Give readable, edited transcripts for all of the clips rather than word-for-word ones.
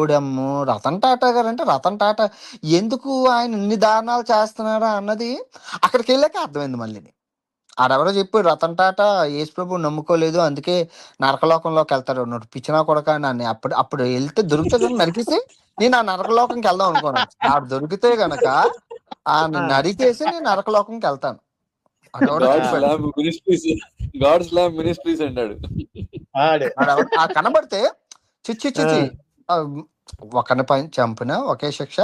దేవుడమ్ము రతన్ టాటా గారు అంటే రతన్ టాటా ఎందుకు ఆయన ఇన్ని దారుణాలు చేస్తున్నారా అన్నది అక్కడికి వెళ్ళాక అర్థమైంది మళ్ళీ. ఆడెవరో చెప్పాడు రతన్ టాటా యేసు ప్రభు నమ్ముకోలేదు అందుకే నరకలోకంలోకి వెళ్తాడు అన్నాడు. పిచ్చినా కొడక నన్ను అప్పుడు అప్పుడు వెళ్తే దొరికితే కనుక నరికేసి నేను ఆ నరకలోకంకి వెళ్దాం అనుకున్నాను. ఆడు దొరికితే గనక ఆ నరికేసి నేను నరకలోకంకి వెళ్తాను. అదెవడో గాడ్స్ చెప్పాడు. Lab ministries, gods lab ministries అన్నాడు. ఆ కనబడితే చిచ్చి చిచ్చి ఒకరిని పైన చంపినా ఒకే శిక్ష,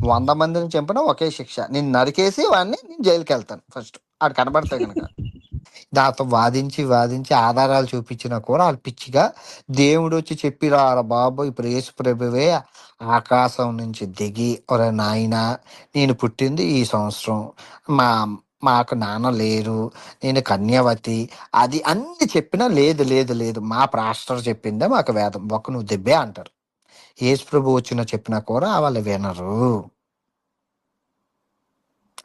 100 మందిని చంపినా ఒకే శిక్ష. నేను నరికేసి వాడిని నేను జైలుకి వెళ్తాను ఫస్ట్ ఆడు కనబడితే గనక. నాతో వాదించి వాదించి ఆధారాలు చూపించినా కూడా వాళ్ళు పిచ్చిగా దేవుడు వచ్చి చెప్పిరా బాబు ఇప్పుడు యేసు ప్రభువే ఆకాశం నుంచి దిగి ఒరే నాయనా నేను పుట్టింది ఈ సంవత్సరం మా మాకు నాన్న లేరు నేను కన్యావతి అది అన్ని చెప్పినా లేదు లేదు లేదు మా పాస్టర్ చెప్పిందే మాకు వేదం ఒక్క నువ్వు దెబ్బే అంటారు. యేసు ప్రభు వచ్చిన చెప్పినా కూడా వాళ్ళు వినరు.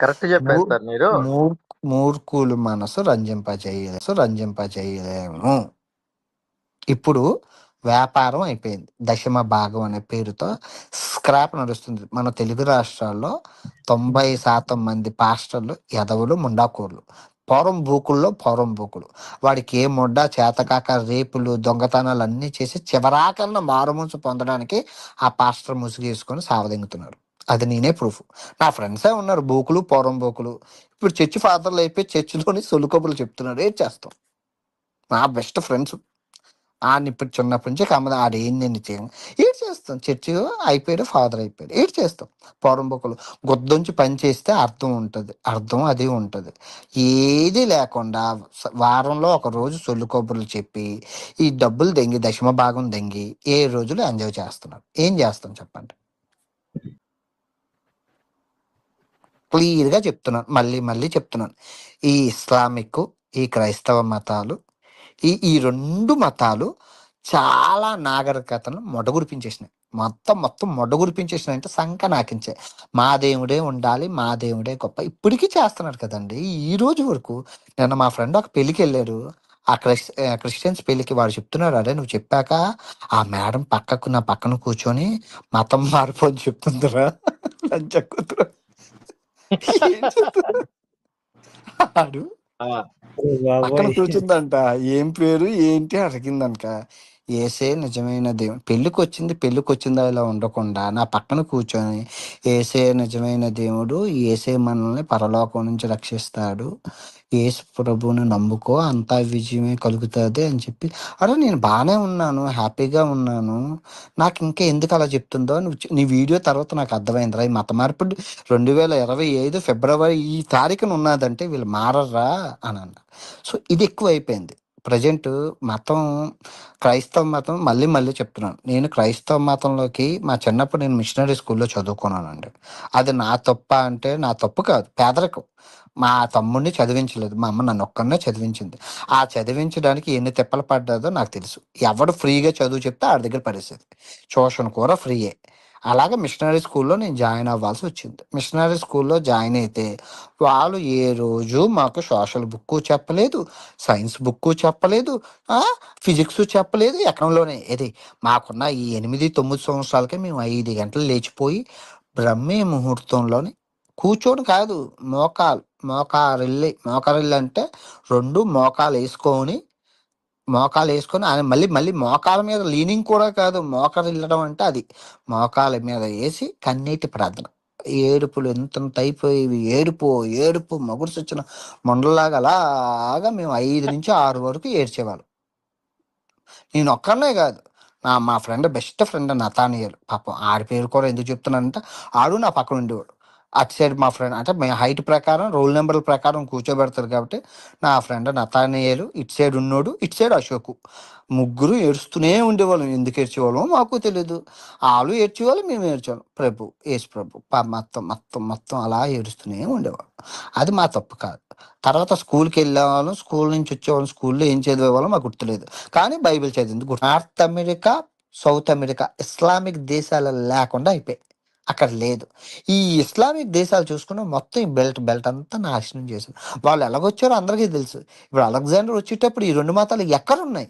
కరెక్ట్ చెప్పారు సార్ మీరు. మూర్ఖులు మనసు రంజింపజేయలేము. ఇప్పుడు వ్యాపారం అయిపోయింది. దశమ భాగం అనే పేరుతో స్క్రాప్ నడుస్తుంది మన తెలుగు రాష్ట్రాల్లో. 90% మంది పాస్టర్లు ఎదవులు ముండాకోర్లు, పౌరం బూకులు. వాడికి ఏ ముడ్డ చేతకాక రేపులు దొంగతనాలు అన్నీ చేసి చివరాకన్నా మారుమూసు పొందడానికి ఆ పాస్టర్ ముసుగేసుకొని సావదెంగుతున్నారు. అది నేనే ప్రూఫ్. నా ఫ్రెండ్సే ఉన్నారు బూకులు పౌరం బూకులు. ఇప్పుడు చర్చి ఫాదర్లు అయిపోయి చర్చిలోని సొలుకబులు చెప్తున్నారు. ఏం చేస్తాం? నా బెస్ట్ ఫ్రెండ్స్ ఆడిని ఇప్పుడు చిన్నప్పటి నుంచి కమ్మది ఆడేంది ఏడ్ చేస్తాం. చర్చి అయిపోయాడు ఫాదర్ అయిపోయాడు ఏడ్ చేస్తాం. పౌరం బొక్కలు గుద్దొంచి పని చేస్తే అర్థం ఉంటుంది, అర్థం అది ఉంటుంది. ఏది లేకుండా వారంలో ఒక రోజు సొల్లు కొబ్బులు చెప్పి ఈ డబ్బులు దెంగి దశమ భాగం దెంగి 7 రోజులు ఎంజాయ్ చేస్తున్నారు. ఏం చేస్తాం చెప్పండి? క్లియర్గా చెప్తున్నాను, మళ్ళీ మళ్ళీ చెప్తున్నాను. ఈ ఇస్లామిక్ ఈ క్రైస్తవ మతాలు ఈ 2 మతాలు చాలా నాగరికతను మొడగురిపించేసినాయి. మొత్తం మొడగురిపించేసినాయి అంటే సంక నాకించే మా దేవుడే ఉండాలి, మా దేవుడే గొప్ప ఇప్పటికీ చేస్తున్నారు కదండి. ఈ రోజు వరకు నిన్న మా ఫ్రెండ్ ఒక పెళ్ళికి వెళ్ళాడు. ఆ క్రిస్టియన్స్ పెళ్ళికి వాడు చెప్తున్నాడు, అరే నువ్వు చెప్పాక ఆ మేడం నా పక్కన కూర్చొని మతం మార్పు అని చెప్తుందిరా లంచ కూతురు. ఆడు పక్కన కూర్చుందంట. ఏం పేరు ఏంటి అడిగిందంట. ఏసే నిజమైన దేవుడు. పెళ్ళికొచ్చిందా ఇలా ఉండకుండా నా పక్కన కూర్చొని ఏసే నిజమైన దేవుడు, ఏసే మనల్ని పరలోకం నుంచి రక్షిస్తాడు, యేసు ప్రభువుని నమ్ముకో అంతా విజయమే కలుగుతుంది అని చెప్పి. అరే నేను బాగానే ఉన్నాను, హ్యాపీగా ఉన్నాను, నాకు ఇంకా ఎందుకు అలా చెప్తుందో నీ వీడియో తర్వాత నాకు అర్థమైందిరా. ఈ మత మార్పిడి 2025 ఫిబ్రవరి ఈ తారీఖున ఉన్నదంటే వీళ్ళు మారర్రా అని అన్న. సో ఇది ఎక్కువ అయిపోయింది ప్రజెంట్ మతం. క్రైస్తవ మతం మళ్ళీ మళ్ళీ చెప్తున్నాను, నేను క్రైస్తవ మతంలోకి మా చిన్నప్పుడు నేను మిషనరీ స్కూల్లో చదువుకున్నానండి. అది నా తప్ప అంటే నా తప్పు కాదు, పేదరికం. మా తమ్ముడిని చదివించలేదు, మా అమ్మ నన్ను ఒక్కనే చదివించింది. ఆ చదివించడానికి ఎన్ని తిప్పలు పడ్డాదో నాకు తెలుసు. ఎవడు ఫ్రీగా చదువు చెప్తే ఆడి దగ్గర పరిస్థితి. ట్యూషన్ కూడా ఫ్రీయే. అలాగే మిషనరీ స్కూల్లో నేను జాయిన్ అవ్వాల్సి వచ్చింది. మిషనరీ స్కూల్లో జాయిన్ అయితే వాళ్ళు ఏ రోజు మాకు సోషల్ బుక్ చెప్పలేదు, సైన్స్ బుక్ చెప్పలేదు, ఫిజిక్స్ చెప్పలేదు. ఎకంలోనే ఏది మాకున్న ఈ 8-9 సంవత్సరాలకే మేము 5 గంటలు లేచిపోయి బ్రహ్మే ముహూర్తంలోని కూర్చొని కాదు, మోకారిల్లు అంటే 2 మోకాలు వేసుకొని ఆయన మళ్ళీ మళ్ళీ మోకాల మీద లీనింగ్ కూడా కాదు, మోకరిల్లడం అంటే అది మోకాల మీద వేసి కన్నీటి ప్రార్థన. ఏడుపులు ఎంత అయిపోయేవి, ఏడుపు మొగుడు వచ్చిన మొండలాగా అలాగా మేము 5 నుంచి 6 వరకు ఏడ్చేవాళ్ళం. నేను ఒక్కనే కాదు, మా ఫ్రెండ్ బెస్ట్ ఫ్రెండ్ నతానియల్. పాపం ఆడి పేరు కూడా ఎందుకు చెప్తున్నానంటే ఆడు నా పక్కన ఉండేవాడు. అటు సైడ్ మా ఫ్రెండ్ అంటే మేము హైట్ ప్రకారం రోల్ నెంబర్ల ప్రకారం కూర్చోబెడతారు కాబట్టి నా ఫ్రెండ్ నతానియలు ఇటు సైడ్ ఉన్నోడు, ఇటు సైడ్ అశోకు. ముగ్గురు ఏడుస్తూనే ఉండేవాళ్ళం. ఎందుకు ఏడ్చేవాళ్ళమో మాకు తెలియదు. వాళ్ళు ఏడ్చేవాళ్ళు, మేము ఏడ్చేవాళ్ళం. యేసు ప్రభు మొత్తం అలా ఏడుస్తూనే ఉండేవాళ్ళం. అది మా తప్పు కాదు. తర్వాత స్కూల్కి వెళ్ళేవాళ్ళం, స్కూల్ నుంచి వచ్చేవాళ్ళం, స్కూల్లో ఏం చదివేవాళ్ళం మాకు గుర్తులేదు, కానీ బైబిల్ చదివింది గుర్తు. North America, south America Islamic దేశాలు లేకుండా అయిపోయాయి, అక్కడ లేదు. ఈ ఇస్లామిక్ దేశాలు చూసుకున్న మొత్తం ఈ బెల్ట్ అంతా నాశనం చేశారు. వాళ్ళు ఎలాగొచ్చారో అందరికీ తెలుసు. ఇప్పుడు అలెగ్జాండర్ వచ్చేటప్పుడు ఈ 2 మతాలు ఎక్కడున్నాయి?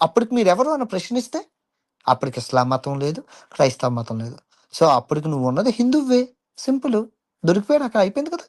అప్పటికి మీరు ఎవరు అని ప్రశ్నిస్తే అప్పటికి ఇస్లాం మతం లేదు, క్రైస్తవ మతం లేదు. సో, అప్పటికి నువ్వున్నది హిందువువే. సింపుల్. దొరికిపోయాడు అక్కడ అయిపోయింది కదా!